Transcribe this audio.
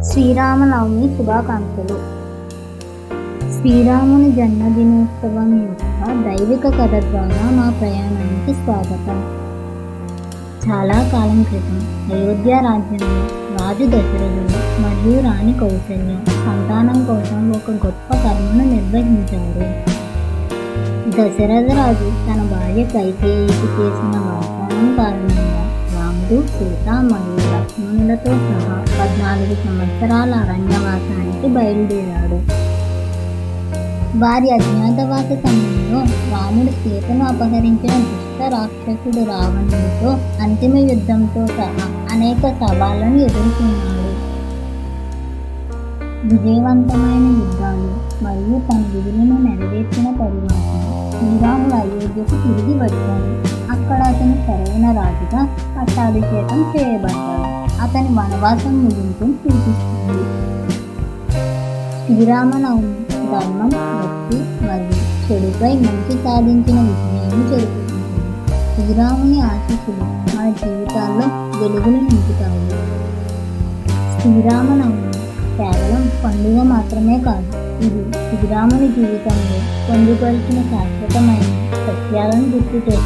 శ్రీరామనవమి శుభాకాంక్షలు. శ్రీరాముని జన్మదినోత్సవం యొక్క దైవిక కథ ద్వారా మా ప్రయాణానికి స్వాగతం. చాలా కాలం క్రితం అయోధ్య రాజ్యంలో రాజు దశరథుడు మరియు రాణి కౌసల్య సంతానం కోసం ఒక గొప్ప కర్మను నిర్వహించారు. దశరథ రాజు తన భార్య కైకేయికి చేసిన వాగ్దానం కారణంగా రాముడు, సీత మరియు లక్ష్మణులతో సహా 14 సంవత్సరాల అరణ్యవాసానికి బయలుదేరాడు. వారి అజ్ఞాతవాస సమయంలో రాముడు సీతను అపహరించిన దుష్ట రాక్షసుడు రావణుడితో అంతిమ యుద్ధంతో సహా అనేక సవాళ్లను ఎదుర్కొన్నాడు. విజయవంతమైన యుద్ధాలు మరియు తన విధులను నెరవేర్చిన తరువాత శ్రీరాముడు అయోధ్యకు తిరిగి వచ్చాడు. అక్కడ అతను సరైన రాజుగా పట్టాభిషేకం చేయబడ్డాడు. అతని వనవాసం ముగింపును సూచిస్తుంది. శ్రీరామనవమి ధర్మం, భక్తి మరియు చెడుపై మంచి సాధించిన విజయాన్ని జరుపుకుంటుంది. శ్రీరాముని ఆశీస్సులు మన జీవితాల్లో వెలుగులు నింపుతాయి. శ్రీరామనవమి కేవలం పండుగ మాత్రమే కాదు, ఇది శ్రీరాముని జీవితంలో పొందుపరిచిన శాశ్వతమైన సత్యాలను గుర్తు చేస్తుంది.